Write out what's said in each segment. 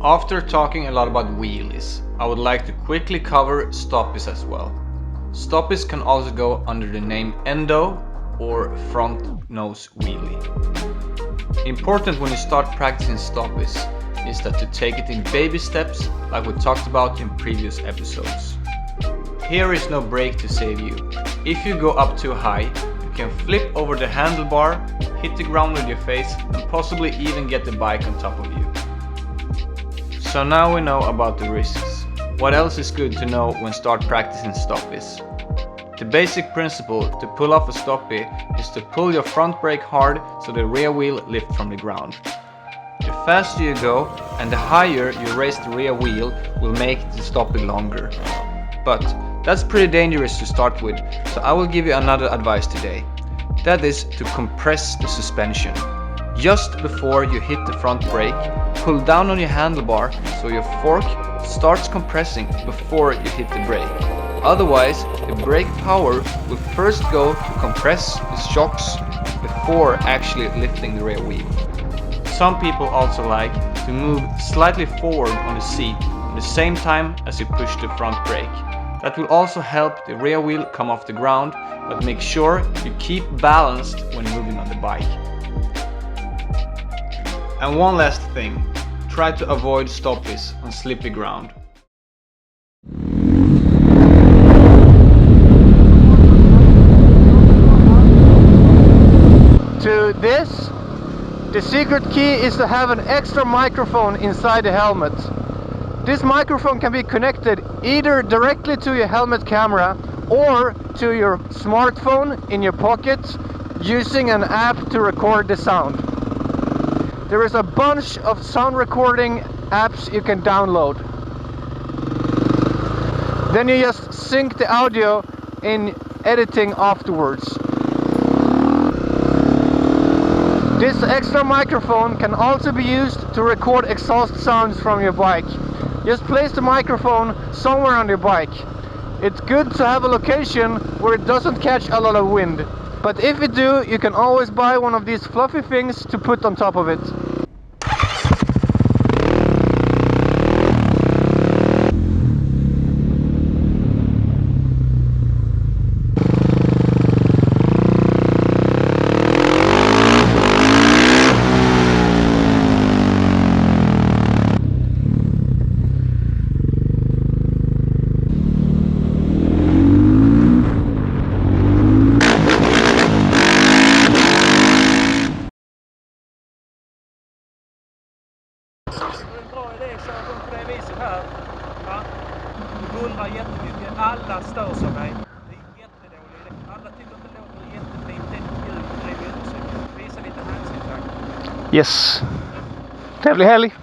After talking a lot about wheelies, I would like to quickly cover stoppies as well. Stoppies can also go under the name endo or front nose wheelie. Important when you start practicing stoppies is that to take it in baby steps like we talked about in previous episodes. Here is no brake to save you. If you go up too high, you can flip over the handlebar, hit the ground with your face and possibly even get the bike on top of you. So now we know about the risks. What else is good to know when start practicing stoppies? The basic principle to pull off a stoppie is to pull your front brake hard so the rear wheel lifts from the ground. The faster you go and the higher you raise the rear wheel will make the stoppie longer. But that's pretty dangerous to start with, so I will give you another advice today. That is to compress the suspension. Just before you hit the front brake, pull down on your handlebar so your fork starts compressing before you hit the brake. Otherwise, the brake power will first go to compress the shocks before actually lifting the rear wheel. Some people also like to move slightly forward on the seat at the same time as you push the front brake. That will also help the rear wheel come off the ground, but make sure you keep balanced when moving on the bike. And one last thing, try to avoid stoppies on slippy ground. To this, the secret key is to have an extra microphone inside the helmet. This microphone can be connected either directly to your helmet camera or to your smartphone in your pocket using an app to record the sound. There is a bunch of sound recording apps you can download. Then you just sync the audio in editing afterwards. This extra microphone can also be used to record exhaust sounds from your bike. Just place the microphone somewhere on your bike. It's good to have a location where it doesn't catch a lot of wind. But if you do, you can always buy one of these fluffy things to put on top of it. Bullrar jättemycket, alla stör sig mig. Det är jättedåligt. Alla tycker att det låter jättefint. Det är ljud på det motorcykeln. Visa lite hänsyn tack. Yes. Trevlig helg.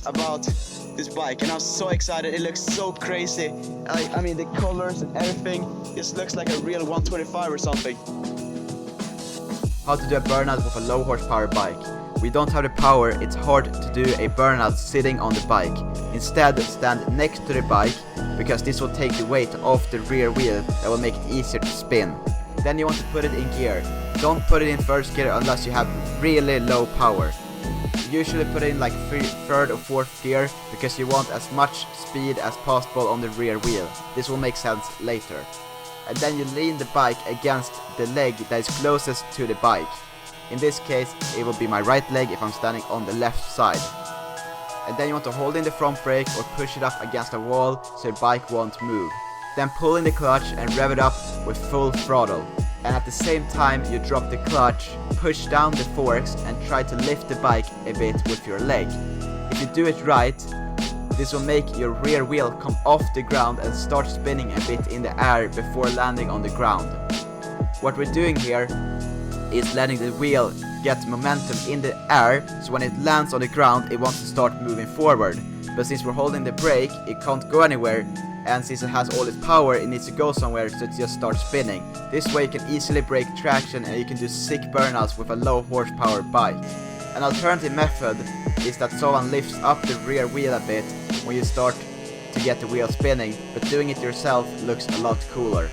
about this bike, and I'm so excited. It looks so crazy. I mean, the colors and everything, just looks like a real 125 or something. How to do a burnout with a low horsepower bike. We don't have the power, it's hard to do a burnout sitting on the bike. Instead, stand next to the bike, because this will take the weight off the rear wheel that will make it easier to spin. Then you want to put it in gear. Don't put it in first gear unless you have really low power. Usually put it in like third or fourth gear, because you want as much speed as possible on the rear wheel. This will make sense later. And then you lean the bike against the leg that is closest to the bike. In this case, it will be my right leg if I'm standing on the left side. And then you want to hold in the front brake or push it up against a wall so your bike won't move. Then pull in the clutch and rev it up with full throttle. And at the same time you drop the clutch, push down the forks and try to lift the bike a bit with your leg. If you do it right, this will make your rear wheel come off the ground and start spinning a bit in the air before landing on the ground. What we're doing here is letting the wheel get momentum in the air, so when it lands on the ground it wants to start moving forward. But since we're holding the brake, it can't go anywhere, and since it has all its power, it needs to go somewhere, so it just starts spinning. This way you can easily break traction and you can do sick burnouts with a low horsepower bike. An alternative method is that someone lifts up the rear wheel a bit when you start to get the wheel spinning, but doing it yourself looks a lot cooler.